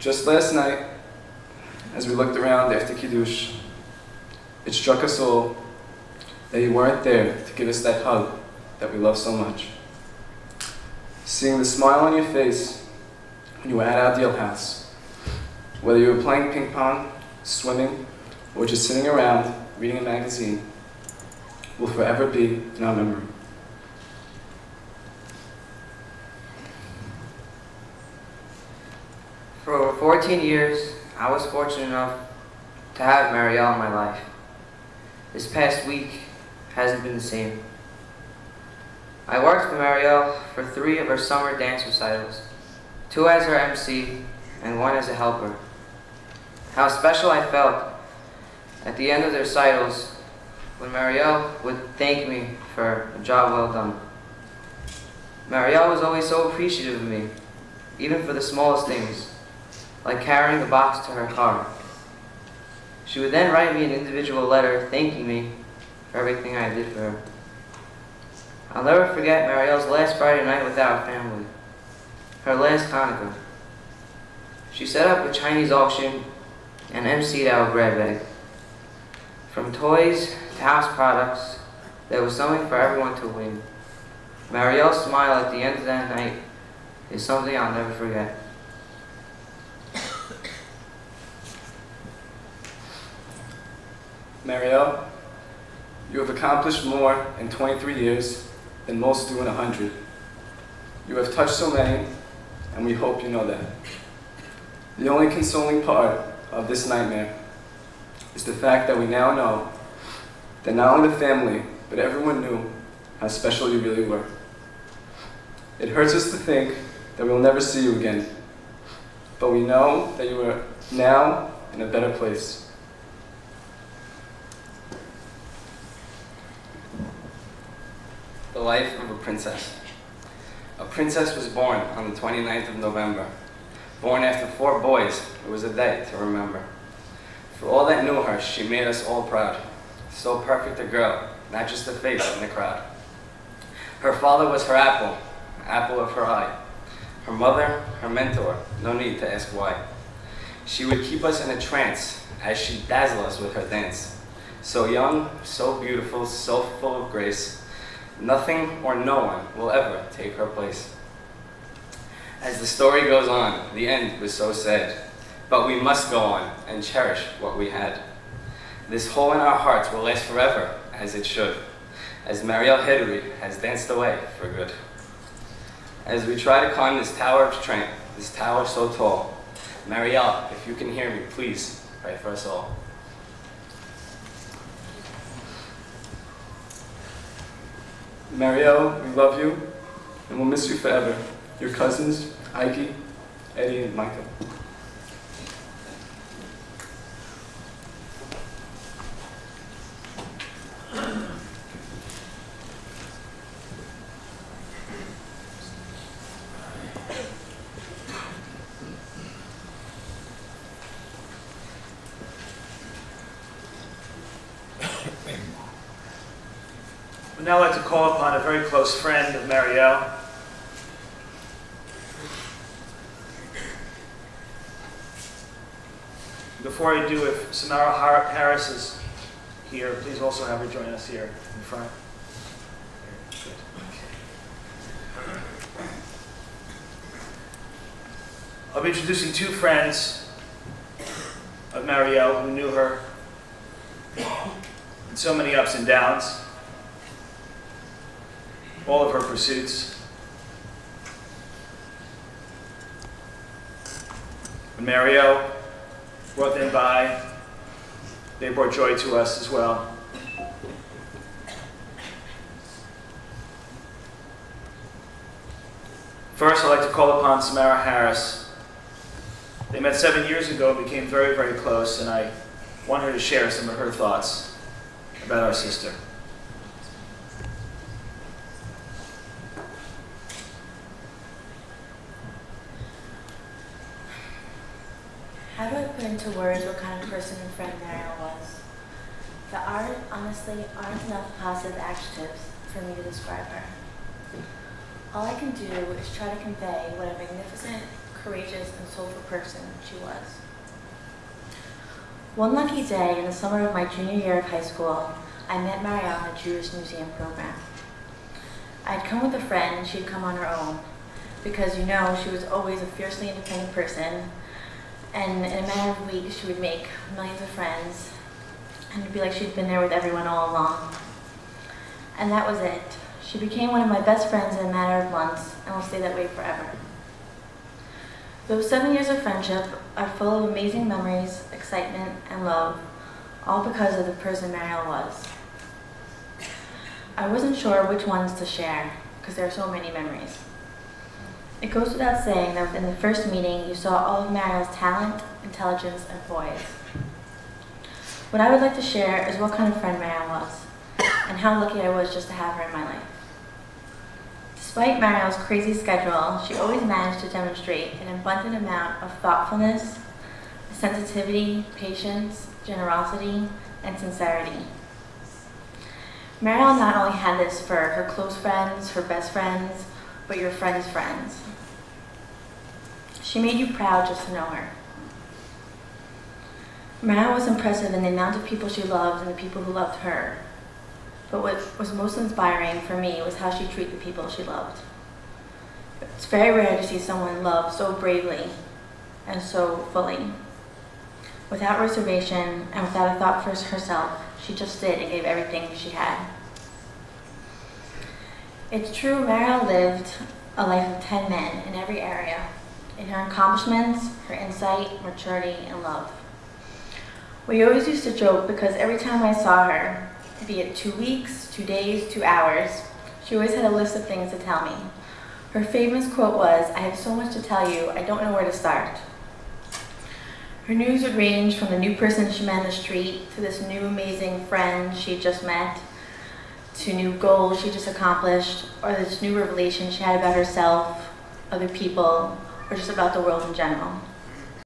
Just last night, as we looked around after Kiddush, it struck us all that you weren't there to give us that hug that we love so much. Seeing the smile on your face when you were at our deal house, whether you were playing ping pong, swimming, or just sitting around reading a magazine, will forever be in our memory. For over 14 years, I was fortunate enough to have Mariel in my life. This past week hasn't been the same. I worked for Mariel for 3 of her summer dance recitals, 2 as her MC and 1 as a helper. How special I felt at the end of the recitals when Mariel would thank me for a job well done. Mariel was always so appreciative of me, even for the smallest things, like carrying a box to her car. She would then write me an individual letter thanking me for everything I did for her. I'll never forget Mariel's last Friday night with our family, her last Hanukkah. She set up a Chinese auction and emceed our grab bag. From toys to house products, there was something for everyone to win. Mariel's smile at the end of that night is something I'll never forget. Mariel, you have accomplished more in 23 years than most do in 100. You have touched so many, and we hope you know that. The only consoling part of this nightmare is the fact that we now know that not only the family, but everyone knew how special you really were. It hurts us to think that we'll never see you again, but we know that you are now in a better place. The life of a princess. A princess was born on the 29th of November. Born after 4 boys, it was a day to remember. For all that knew her, she made us all proud. So perfect a girl, not just a face in the crowd. Her father was her apple, apple of her eye. Her mother, her mentor, no need to ask why. She would keep us in a trance as she'd dazzle us with her dance. So young, so beautiful, so full of grace, nothing or no one will ever take her place. As the story goes on, the end was so sad, but we must go on and cherish what we had. This hole in our hearts will last forever, as it should, as Mariel Hidary has danced away for good. As we try to climb this tower of strength, this tower so tall, Mariel, if you can hear me, please pray for us all. Mariel, we love you, and we'll miss you forever. Your cousins, Ike, Eddie, and Michael. I'd now like to call upon a very close friend of Mariel. Before I do, if Samara Harris is here, please also have her join us here in front. I'll be introducing 2 friends of Mariel who knew her in so many ups and downs, all of her pursuits. When Mariel brought them by, they brought joy to us as well. First, I'd like to call upon Samara Harris. They met 7 years ago and became very, very close, and I want her to share some of her thoughts about our sister. How do I put into words what kind of person and friend Mariel was? There aren't, honestly, enough positive adjectives for me to describe her. All I can do is try to convey what a magnificent, courageous, and soulful person she was. One lucky day in the summer of my junior year of high school, I met Mariel in the Jewish Museum program. I had come with a friend and she had come on her own because, you know, she was always a fiercely independent person, and in a matter of weeks she would make millions of friends and it'd be like she'd been there with everyone all along. And that was it. She became one of my best friends in a matter of months and will stay that way forever. Those 7 years of friendship are full of amazing memories, excitement, and love, all because of the person Mariel was. I wasn't sure which ones to share, because there are so many memories. It goes without saying that within the first meeting, you saw all of Mariel's talent, intelligence, and poise. What I would like to share is what kind of friend Mariel was, and how lucky I was just to have her in my life. Despite Mariel's crazy schedule, she always managed to demonstrate an abundant amount of thoughtfulness, sensitivity, patience, generosity, and sincerity. Mariel not only had this for her close friends, her best friends, but your friends' friends. She made you proud just to know her. Mariel was impressive in the amount of people she loved and the people who loved her. But what was most inspiring for me was how she treated the people she loved. It's very rare to see someone love so bravely and so fully. Without reservation and without a thought for herself, she just did and gave everything she had. It's true, Mariel lived a life of 10 men in every area, in her accomplishments, her insight, maturity, and love. We always used to joke because every time I saw her, be it 2 weeks, 2 days, 2 hours, she always had a list of things to tell me. Her famous quote was, "I have so much to tell you, I don't know where to start." Her news would range from the new person she met on the street, to this new amazing friend she just met, to new goals she just accomplished, or this new revelation she had about herself, other people, or just about the world in general.